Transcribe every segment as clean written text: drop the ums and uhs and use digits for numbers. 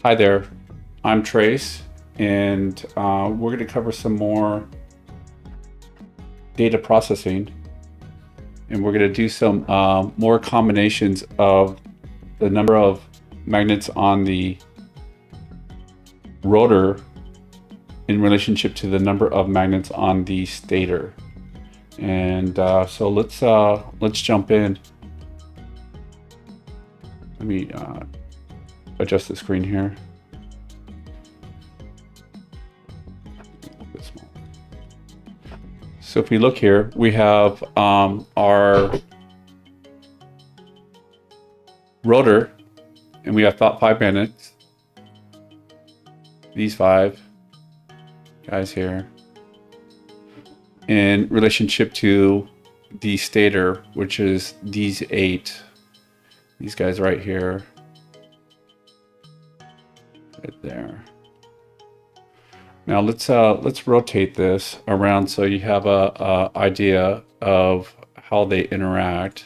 Hi there, I'm Trace, and we're going to cover some more data processing, and we're going to do some more combinations of the number of magnets on the rotor in relationship to the number of magnets on the stator. And so let's jump in. Let me adjust the screen here. So if we look here, we have our rotor, and we have 5 magnets. These 5 guys here, in relationship to the stator, which is these 8. These guys right here. Right there. Now let's rotate this around so you have a idea of how they interact.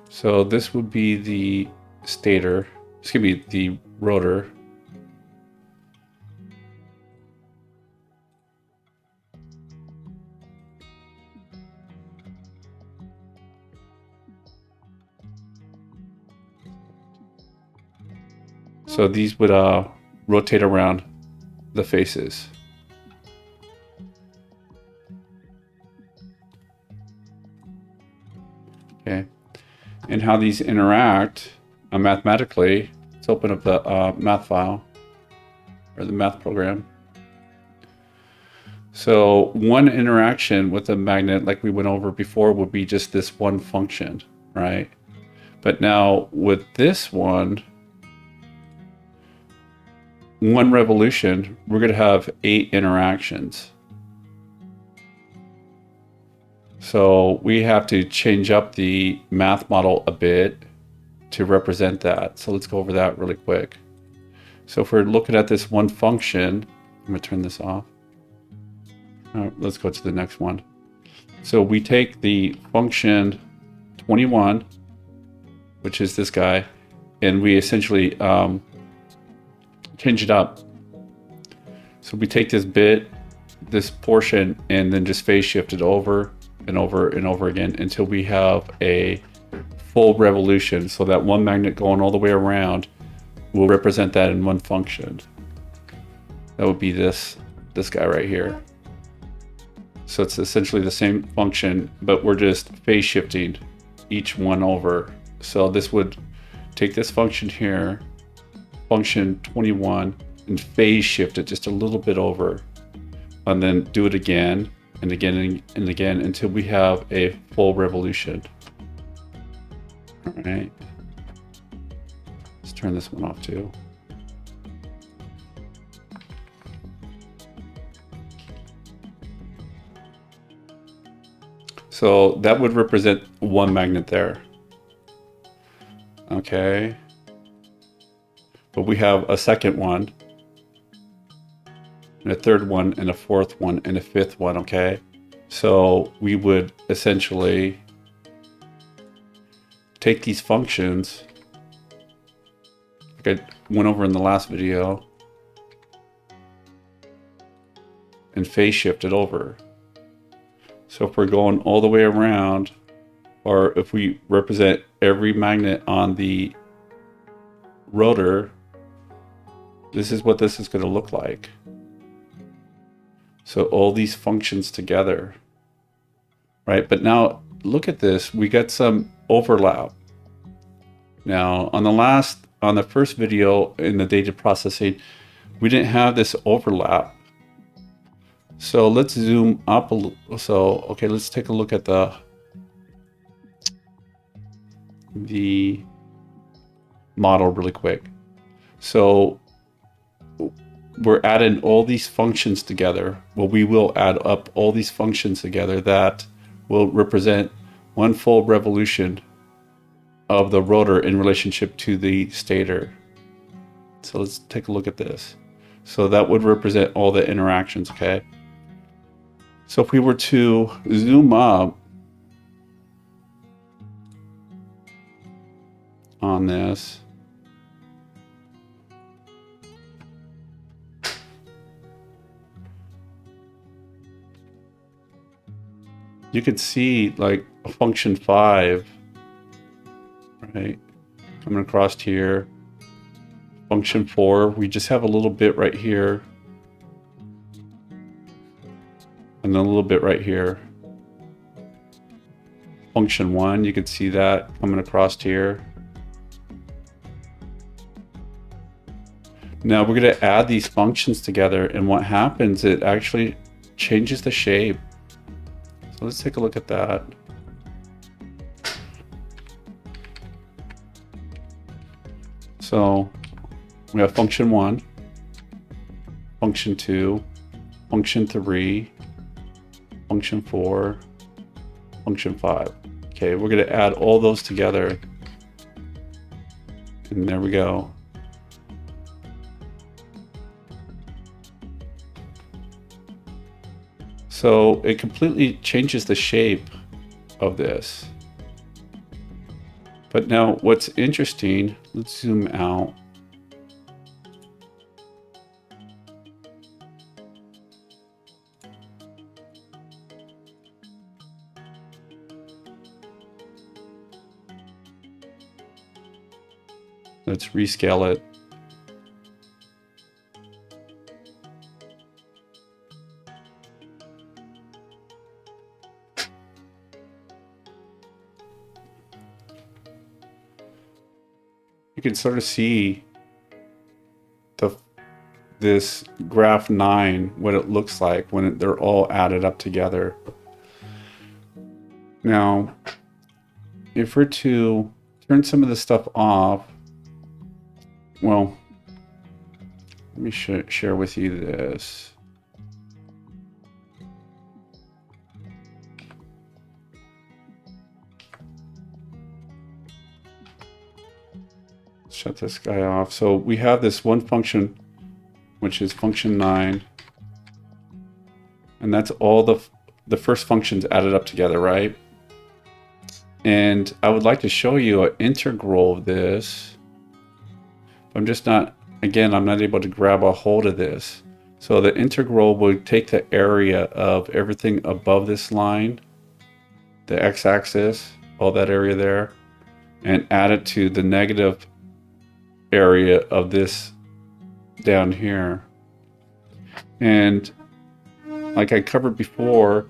So this would be the stator, excuse me, the rotor. So these would rotate around the faces. Okay, and how these interact mathematically. Let's open up the math file or the math program. So one interaction with a magnet, like we went over before, would be just this one function, right? But now with this one revolution, we're going to have 8 interactions. So we have to change up the math model a bit to represent that. So let's go over that really quick. So if we're looking at this one function, I'm going to turn this off. Let's go to the next one. So we take the function 21, which is this guy, and we essentially change it up. So we take this bit, this portion, and then just phase shift it over and over and over again until we have a full revolution. So that one magnet going all the way around will represent that in one function. That would be this guy right here. So it's essentially the same function, but we're just phase shifting each one over. So this would take this function here, function 21, and phase shift it just a little bit over, and then do it again and again and again until we have a full revolution. All right, let's turn this one off too. So that would represent one magnet there. Okay. But we have a second one, and a third one, and a fourth one, and a fifth one, okay? So we would essentially take these functions, like I went over in the last video, and phase shift it over. So if we're going all the way around, or if we represent every magnet on the rotor, this is what this is going to look like. So all these functions together, right? But now look at this, we got some overlap. Now on the first video in the data processing, we didn't have this overlap. So let's zoom up a little. So, okay, let's take a look at the model really quick. So we're adding all these functions together. Well, we will add up all these functions together that will represent one full revolution of the rotor in relationship to the stator. So let's take a look at this. So that would represent all the interactions, okay? So if we were to zoom up on this, you could see like function 5, right? Coming across here. Function 4, we just have a little bit right here. And then a little bit right here. Function 1, you could see that coming across here. Now we're going to add these functions together, and what happens, it actually changes the shape. So let's take a look at that. So we have function 1, function 2, function 3, function 4, function 5. Okay, we're going to add all those together. And there we go. So it completely changes the shape of this. But now what's interesting, let's zoom out. Let's rescale it. You can sort of see this graph 9, what it looks like when they're all added up together. Now, if we're to turn some of this stuff off, well, let me share with you this. Shut this guy off. So we have this one function, which is function 9. And that's all the first functions added up together, right? And I would like to show you an integral of this. I'm just not, again, I'm not able to grab a hold of this. So the integral would take the area of everything above this line, the x-axis, all that area there, and add it to the negative area of this down here. And like I covered before,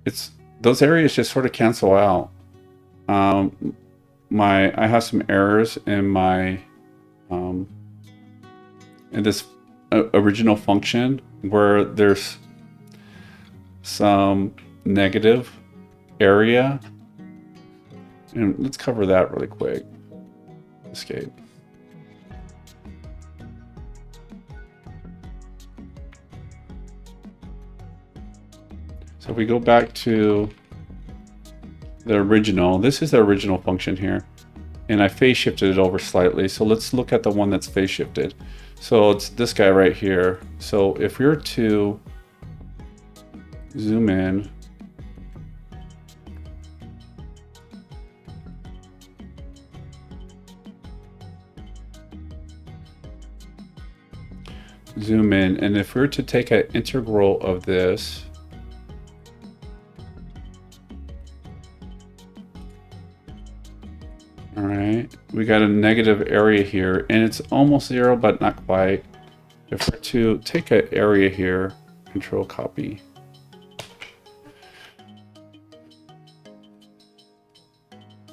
it's those areas just sort of cancel out. I have some errors in my in this original function where there's some negative area, and let's cover that really quick. Escape. So if we go back to the original, this is the original function here, and I phase shifted it over slightly. So let's look at the one that's phase shifted. So it's this guy right here. So if we were to zoom in, and if we were to take an integral of this, all right, we got a negative area here, and it's almost 0, but not quite. If we're to take an area here, control copy,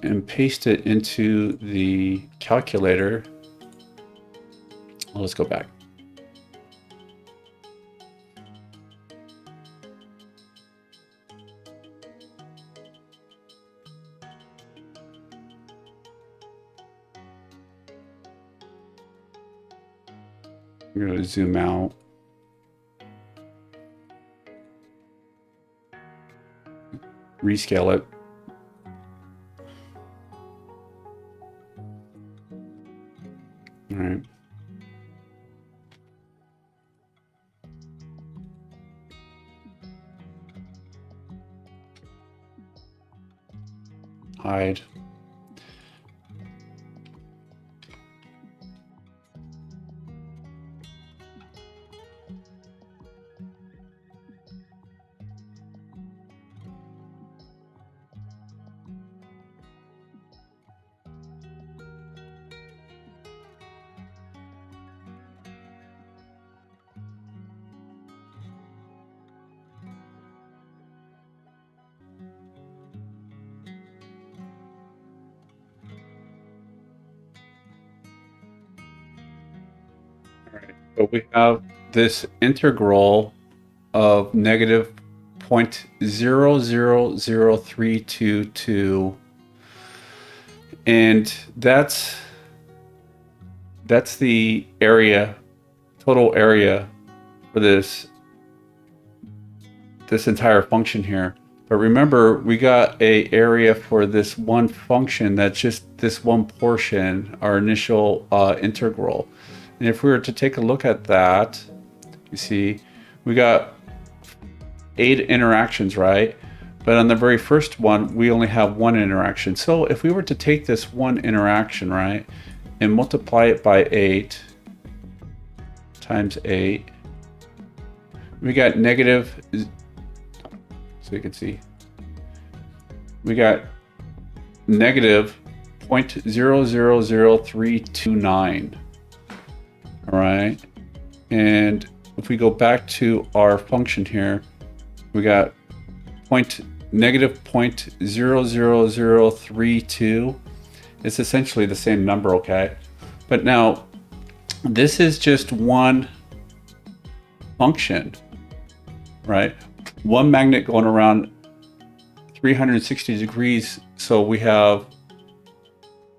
and paste it into the calculator. Well, let's go back. I'm going to zoom out. Rescale it. All right. hide. All right, but we have this integral of negative 0.000322, and that's the area, total area for this entire function here. But remember, we got a area for this one function that's just this one portion, our initial integral. And if we were to take a look at that, you see, we got 8 interactions, right? But on the very first one, we only have 1 interaction. So if we were to take this one interaction, right, and multiply it by 8 times 8, we got negative, so you can see, we got negative 0.000329. All right. And if we go back to our function here, we got negative 0.00032. It's essentially the same number, okay? But now, this is just one function, right? One magnet going around 360 degrees, so we have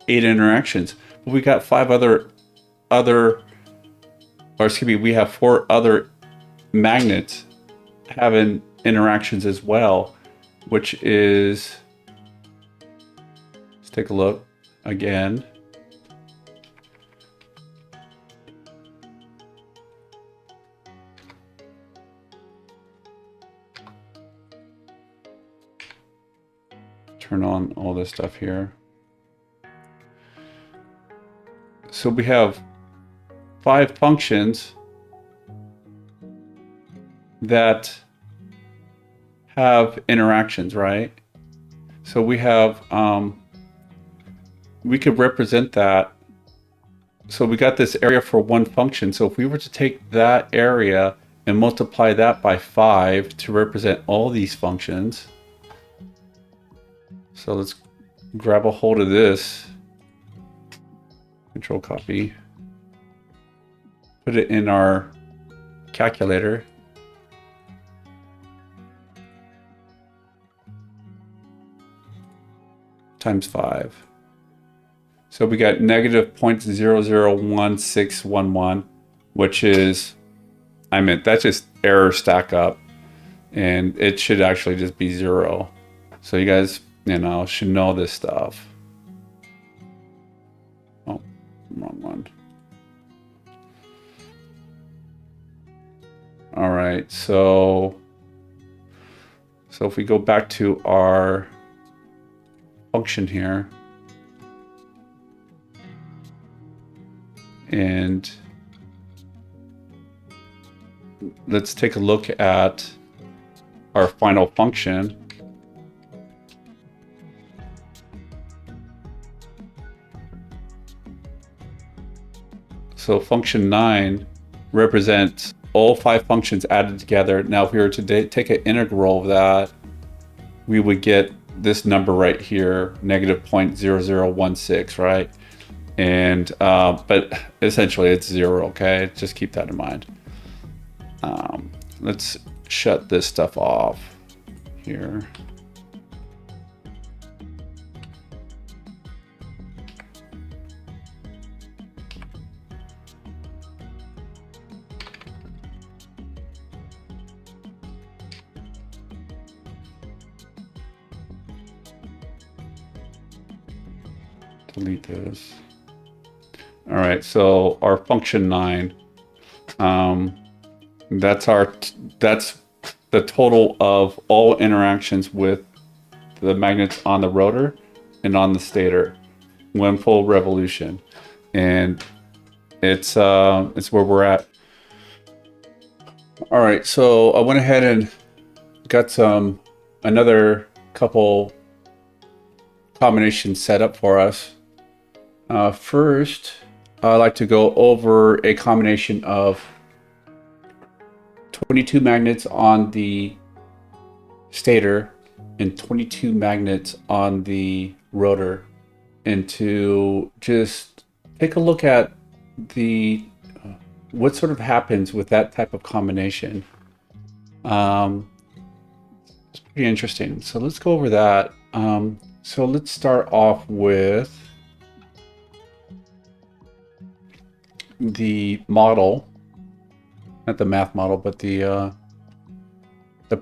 8 interactions. But we got 5 we have 4 other magnets having interactions as well, which is, let's take a look again. Turn on all this stuff here. So we have 5 functions that have interactions, right? So we have, we could represent that. So we got this area for one function. So if we were to take that area and multiply that by 5 to represent all these functions. So let's grab a hold of this, control copy, put it in our calculator. Times 5. So we got negative 0.001611, which is, that's just error stack up, and it should actually just be 0. So you guys, should know this stuff. Oh, wrong one. All right, so if we go back to our function here, and let's take a look at our final function. So function 9 represents all 5 functions added together. Now, if we were to take an integral of that, we would get this number right here, negative 0.0016, right? And but essentially it's 0, okay? Just keep that in mind. Let's shut this stuff off here. Delete this. All right, so our function 9, that's the total of all interactions with the magnets on the rotor. and on the stator, one full revolution, and it's where we're at. All right, so I went ahead and got another couple combinations set up for us. First, I like to go over a combination of 22 magnets on the stator and 22 magnets on the rotor, and to just take a look at the what sort of happens with that type of combination. It's pretty interesting. So let's go over that. So let's start off with the model, not the math model, but the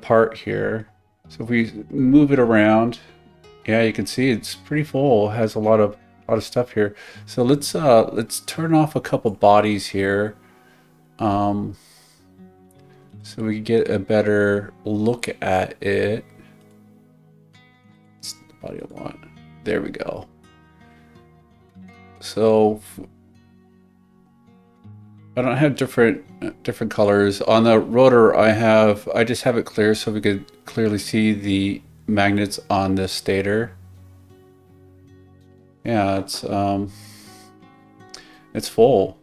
part here. So if we move it around, yeah, you can see it's pretty full. It has a lot of stuff here. So let's turn off a couple bodies here, so we can get a better look at it. It's the body I want. There we go. So I don't have different colors on the rotor. I just have it clear so we could clearly see the magnets on the stator. Yeah, it's full.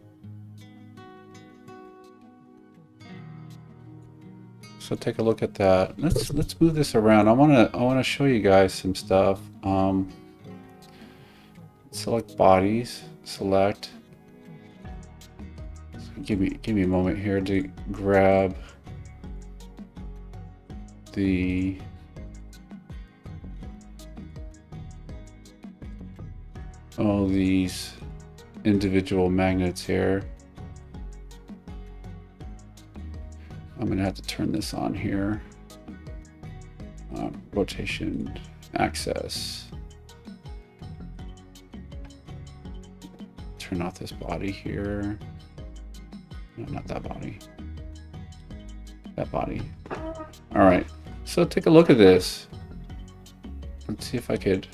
So take a look at that. Let's move this around. I wanna show you guys some stuff. Select bodies. Select. Give me a moment here to grab all these individual magnets here. I'm gonna have to turn this on here. Rotation, access. Turn off this body here. No, not that body. That body. All right, so take a look at this. Let's see if I could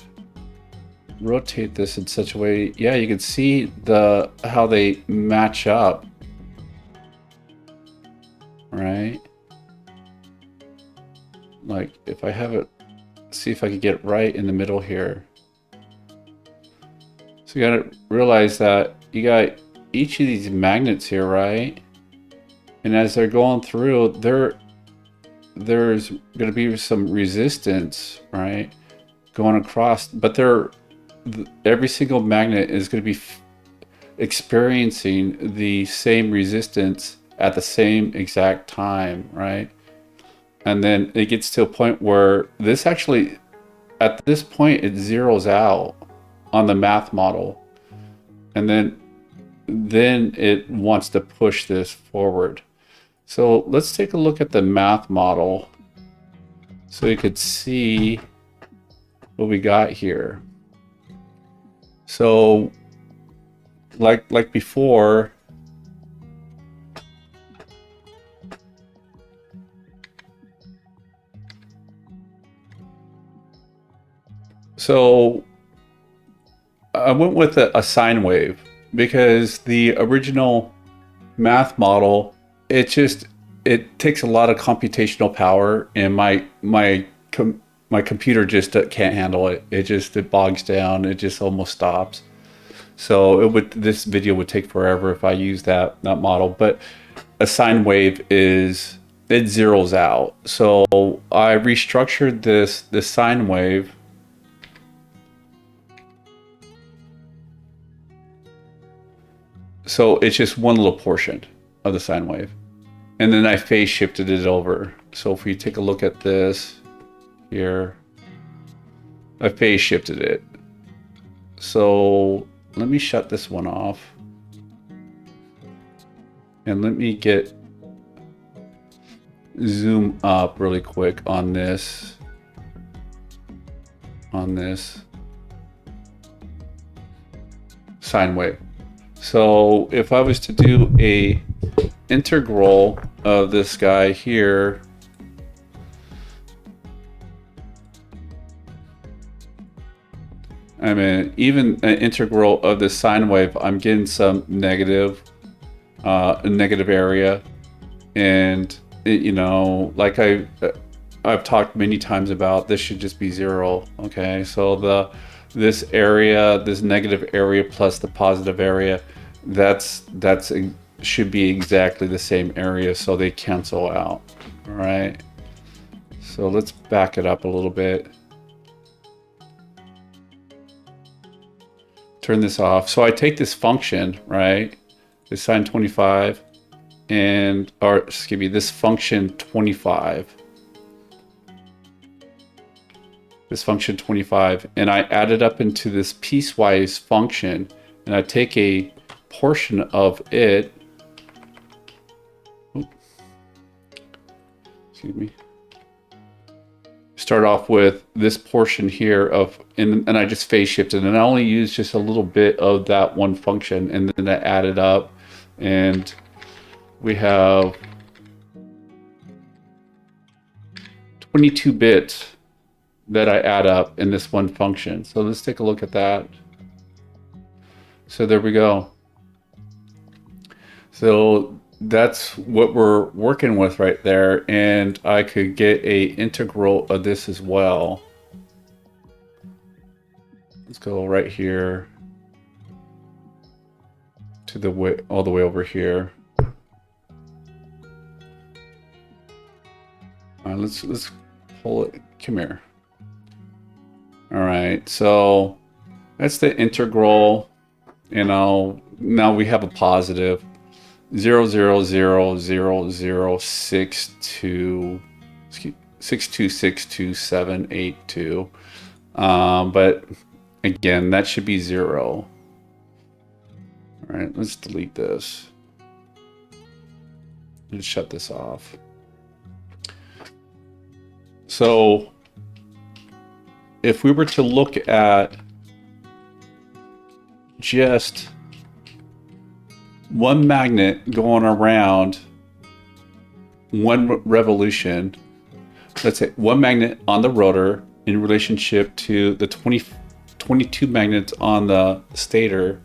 rotate this in such a way. Yeah, you can see how they match up, right? Like if I have it, see if I could get it right in the middle here. So you gotta realize that you got each of these magnets here, right? And as they're going through, there's going to be some resistance, right, going across, but every single magnet is going to be experiencing the same resistance at the same exact time, right? And then it gets to a point where this actually, at this point, it zeroes out on the math model, and then it wants to push this forward. So let's take a look at the math model so you could see what we got here. So like before, so I went with a sine wave because the original math model, it takes a lot of computational power, and my computer just can't handle it. It bogs down. It just almost stops. So this video would take forever if I use that model. But a sine wave it zeroes out. So I restructured this sine wave. So it's just one little portion of the sine wave. And then I phase shifted it over. So if we take a look at this here, I phase shifted it. So let me shut this one off. And let me zoom up really quick on this sine wave. So if I was to do a integral of this guy here, I mean, even an integral of the sine wave, I'm getting some negative, negative area. And, you know, like I've talked many times about, this should just be 0. Okay, so this area, this negative area plus the positive area, that's should be exactly the same area, so they cancel out. All right, so let's back it up a little bit. Turn this off. So I take this function, right, this sine 25, and, or excuse me, this function 25, this function 25, and I add it up into this piecewise function, and I take a portion of it, excuse me, start off with this portion here of, and I just phase shifted, and I only use just a little bit of that one function, and then I add it up, and we have 22 bits that I add up in this one function. So let's take a look at that. So there we go. So that's what we're working with right there, and I could get a integral of this as well. Let's go right here to the way, all the way over here. Let's pull it. Come here. All right, so that's the integral. You know, now we have a positive 0.0000626262627282. But again, that should be 0. All right, let's delete this. Let's shut this off. So if we were to look at just one magnet going around one revolution, let's say one magnet on the rotor in relationship to the 22 magnets on the stator,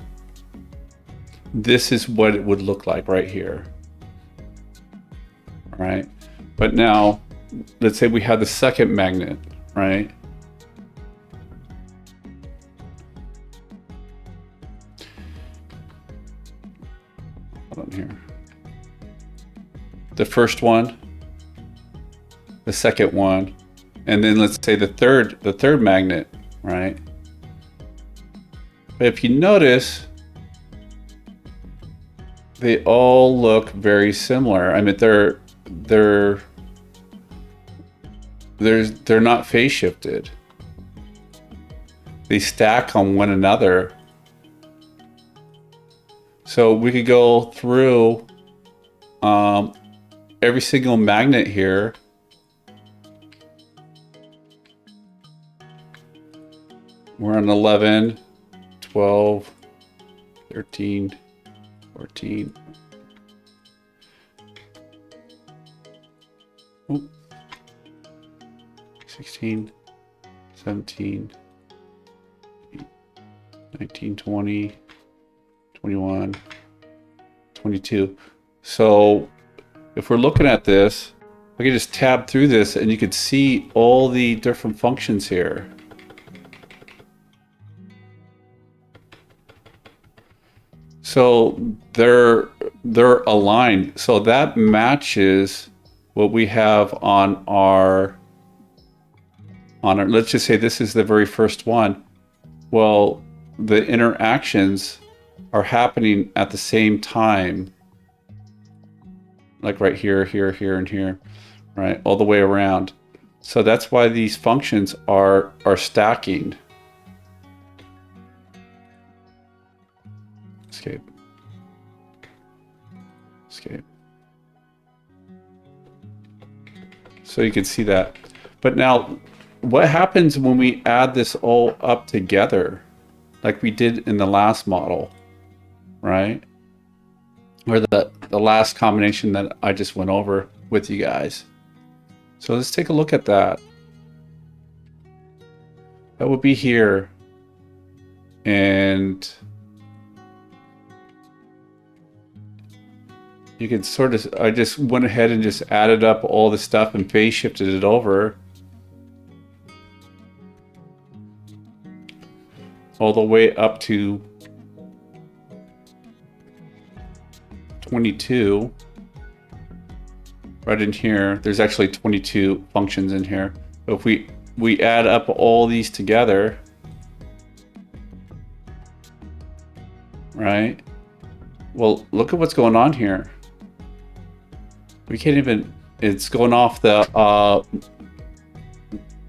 this is what it would look like right here. All right, but now let's say we have the second magnet, right? Hold on here. The first one, the second one, and then let's say the third magnet, right? But if you notice, they all look very similar. I mean, they're not phase shifted. They stack on one another. So we could go through every single magnet here. We're on 11, 12, 13, 14. Oop. 16, 17, 19, 20, 21, 22. So if we're looking at this, I can just tab through this and you could see all the different functions here. So they're aligned. So that matches what we have on our, let's just say this is the very first one. Well, the interactions are happening at the same time, like right here, here, here, and here, right, all the way around. So that's why these functions are stacking. Escape. Escape. So you can see that. But now, what happens when we add this all up together, like we did in the last model, right? Or the last combination that I just went over with you guys. So let's take a look at that. That would be here. And you can sort of, I just went ahead and just added up all the stuff and phase shifted it over all the way up to 22. Right in here, there's actually 22 functions in here. But if we add up all these together, right? Well, look at what's going on here. We can't even, it's going off the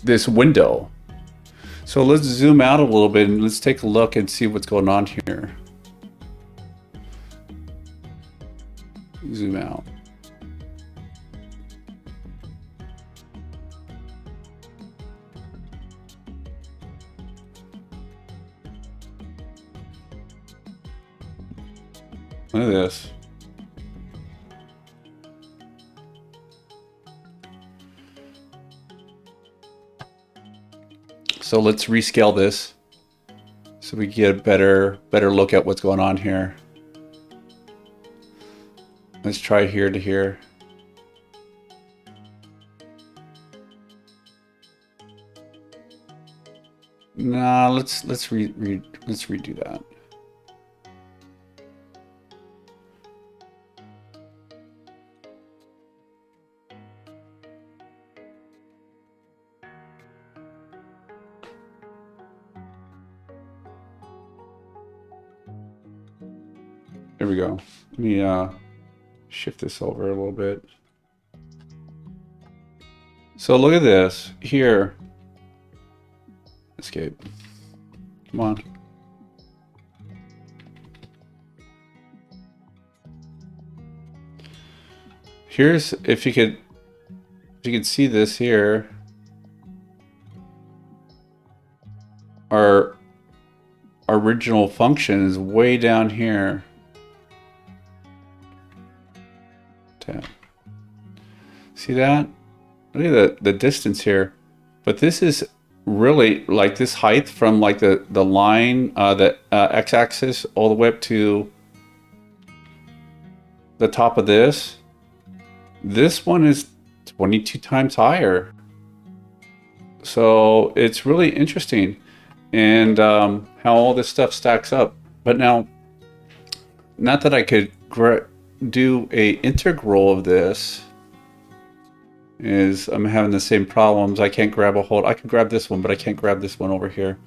this window. So let's zoom out a little bit and let's take a look and see what's going on here. Zoom out. Look at this. So let's rescale this so we get a better look at what's going on here. Let's try here to here. Nah, let's redo that. There we go. Let me shift this over a little bit. So look at this here. Escape. Come on. Here's, if you could see this here. Our original function is way down here. See that? Look at the distance here. But this is really like this height from like the line, the x-axis all the way up to the top of this. This one is 22 times higher. So it's really interesting, and how all this stuff stacks up. But now, not that I could do a integral of this, is I'm having the same problems. I can't grab a hold. I can grab this one, but I can't grab this one over here.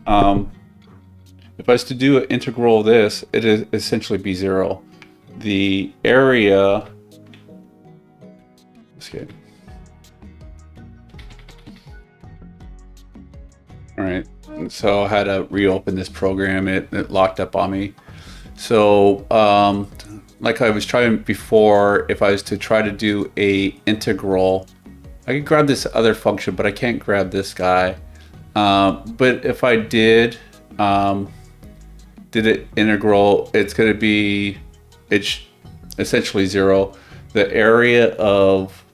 If I was to do an integral of this, it would essentially be 0. The area, escape. All right, so I had to reopen this program. It locked up on me. So like I was trying before, if I was to try to do a integral, I could grab this other function, but I can't grab this guy. But if I did it integral, it's going to be, it's essentially 0. The area of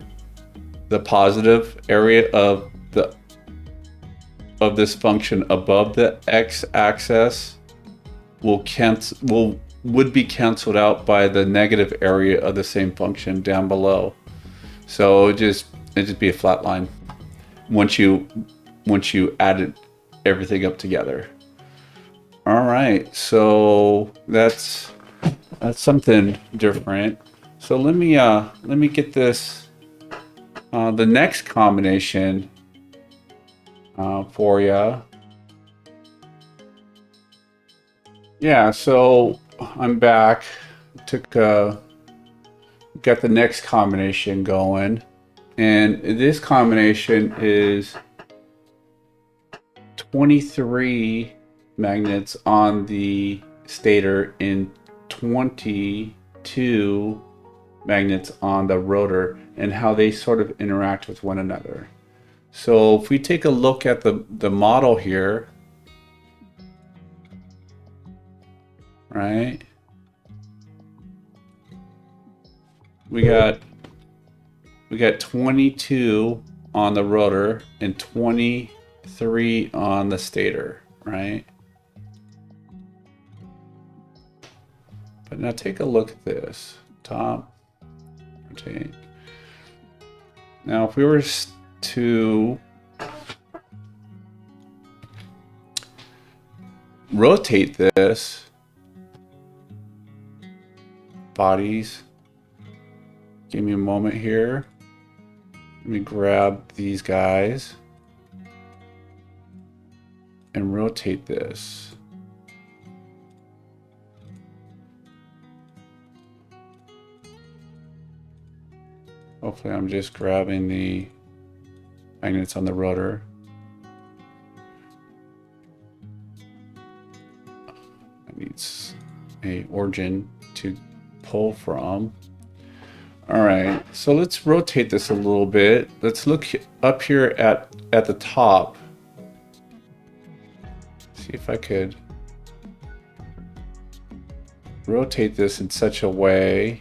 the positive area of this function above the x-axis would be canceled out by the negative area of the same function down below. So it'd just be a flat line once you added everything up together. All right, so that's something different. So let me get this the next combination for you. Yeah, so I'm back. Got the next combination going, and this combination is 23 magnets on the stator and 22 magnets on the rotor, and how they sort of interact with one another. So if we take a look at the model here, right? We got 22 on the rotor and 23 on the stator, right? But now take a look at this. Top, rotate. Now if we were to rotate this, bodies, give me a moment here. Let me grab these guys and rotate this. Hopefully I'm just grabbing the magnets on the rotor. It needs a origin to pull from. All right, so let's rotate this a little bit. Let's look up here at the top. See if I could rotate this in such a way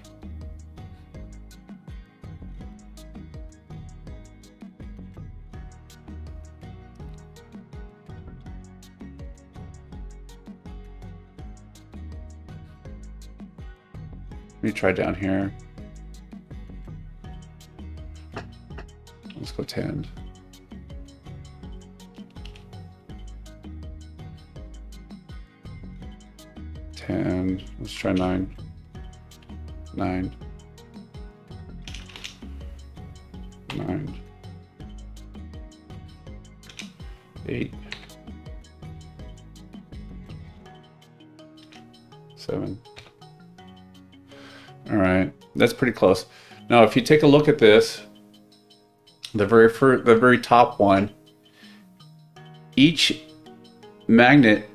let me try down here. Let's go 10. Let's try 9. 9. 9. 8. 7. All right, that's pretty close. Now, if you take a look at this, the very top one, each magnet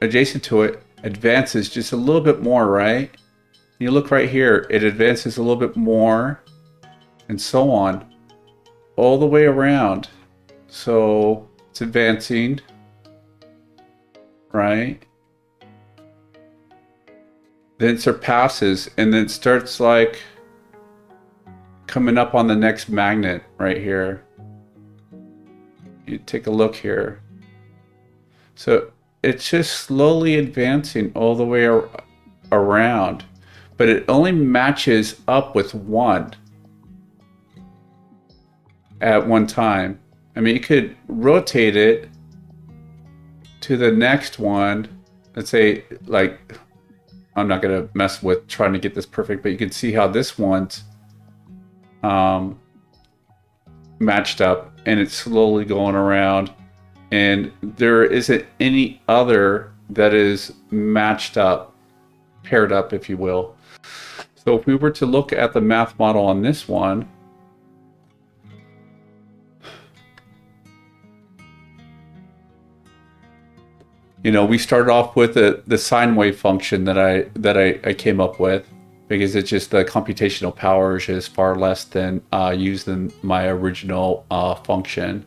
adjacent to it advances just a little bit more, right? You look right here, it advances a little bit more, and so on, all the way around. So it's advancing, right? Then it surpasses, and then starts like coming up on the next magnet right here. You take a look here. So it's just slowly advancing all the way around, but it only matches up with one at one time. I mean, you could rotate it to the next one. Let's say, like, I'm not going to mess with trying to get this perfect, but you can see how this one's matched up, and it's slowly going around, and there isn't any other that is matched up, paired up, if you will. So if we were to look at the math model on this one, you know, we started off with the sine wave function that I came up with, because it's just the computational power is just far less than used in my original function.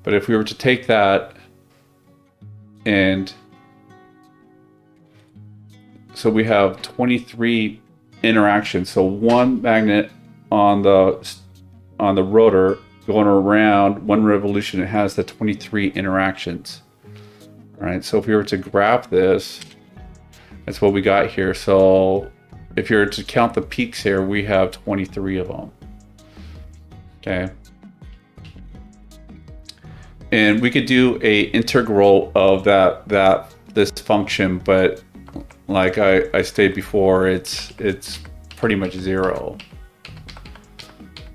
But if we were to take that, and so we have 23 interactions. So one magnet on the rotor going around one revolution, it has the 23 interactions. All right, so if we were to graph this, that's what we got here. So if you were to count the peaks here, we have 23 of them. Okay. And we could do a integral of this function, but like I stated before, it's pretty much zero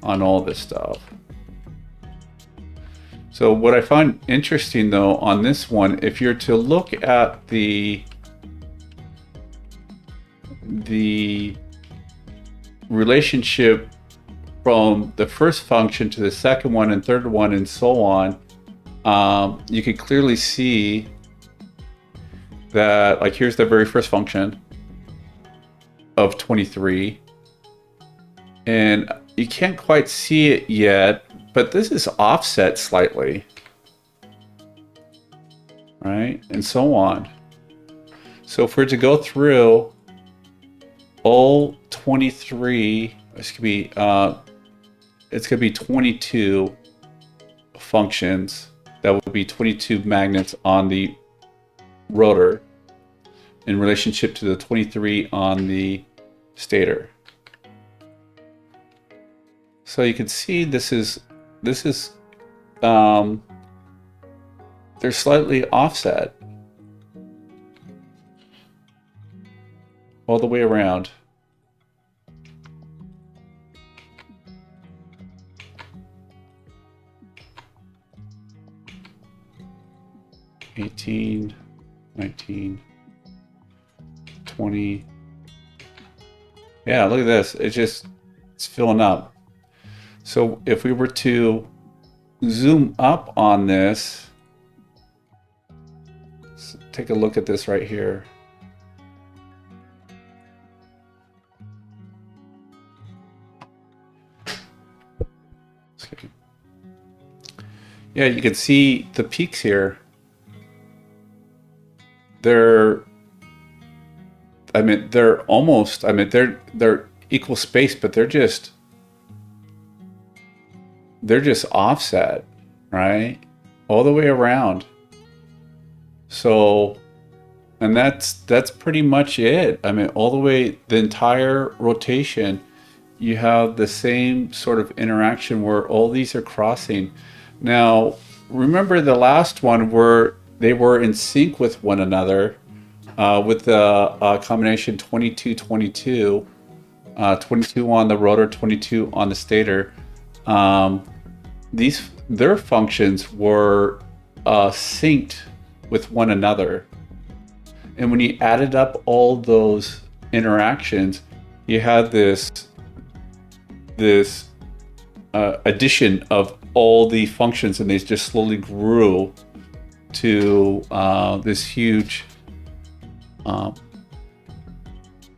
on all this stuff. So what I find interesting though on this one, if you're to look at the relationship from the first function to the second one and third one and so on, you can clearly see that, like, here's the very first function of 23, and you can't quite see it yet, but this is offset slightly, right? And so on. So if we're to go through all 23, it's gonna be 22 functions. That would be 22 magnets on the rotor. in relationship to the 23 on the stator. So you can see this is they're slightly offset all the way around. $18, $19, $20. Yeah, look at this. It's filling up. So if we were to zoom up on this, let's take a look at this right here. Yeah, you can see the peaks here. They're almost, they're equal space, but they're just offset, right? All the way around. So, and that's pretty much it. I mean, all the way, the entire rotation, you have the same sort of interaction where all these are crossing. Now, remember the last one where they were in sync with one another, with the combination 22-22, 22 on the rotor, 22 on the stator. Their functions were synced with one another, and when you added up all those interactions, you had this addition of all the functions, and they just slowly grew to this huge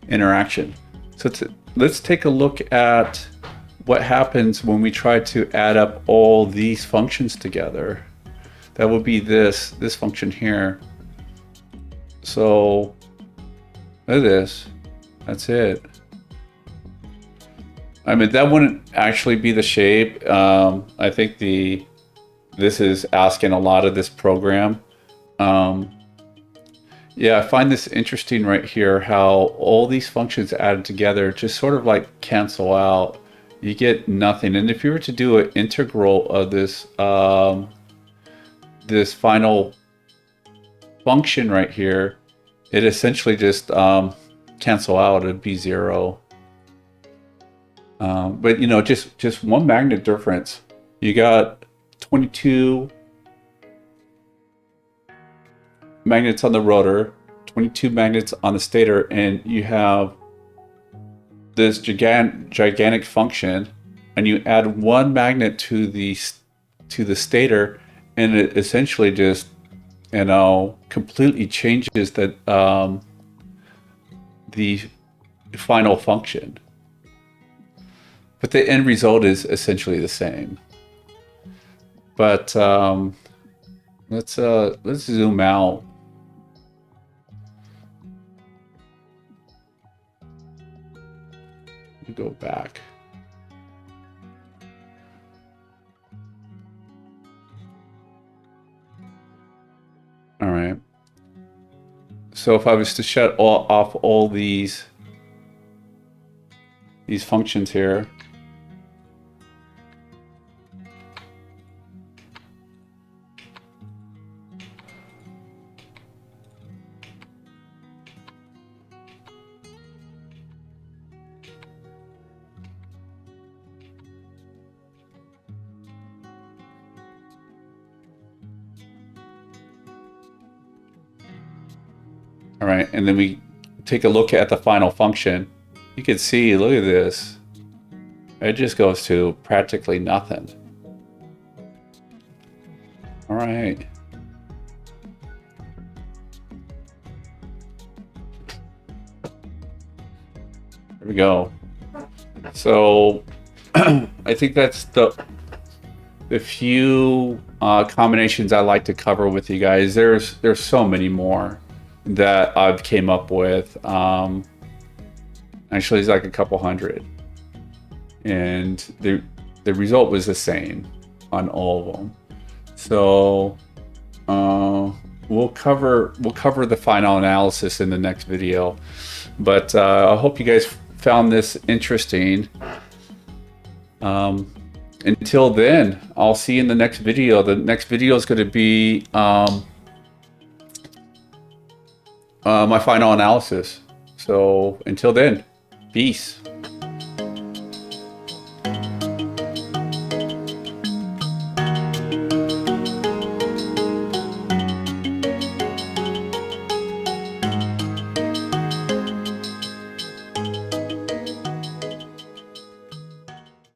interaction. So let's take a look at what happens when we try to add up all these functions together. That would be this function here. So look at this. That's it. I mean, that wouldn't actually be the shape. I think this is asking a lot of this program. Yeah, I find this interesting right here, how all these functions added together just sort of like cancel out. You get nothing. And if you were to do an integral of this this final function right here, it essentially just cancel out. It'd be zero. But you know, just one magnet difference. You got 22 magnets on the rotor, 22 magnets on the stator, and you have this gigantic function, and you add one magnet to the stator, and it essentially just, you know, completely changes the final function. But the end result is essentially the same. But let's zoom out. Go back. All right. So if I was to shut off all these functions here, all right, and then we take a look at the final function, you can see, look at this. It just goes to practically nothing. All right. There we go. So I think that's the few combinations I like to cover with you guys. There's so many more that I've came up with. Actually, it's like a couple hundred, and the result was the same on all of them. So we'll cover the final analysis in the next video. But I hope you guys found this interesting. Until then, I'll see you in the next video. The next video is going to be my final analysis. So until then, peace.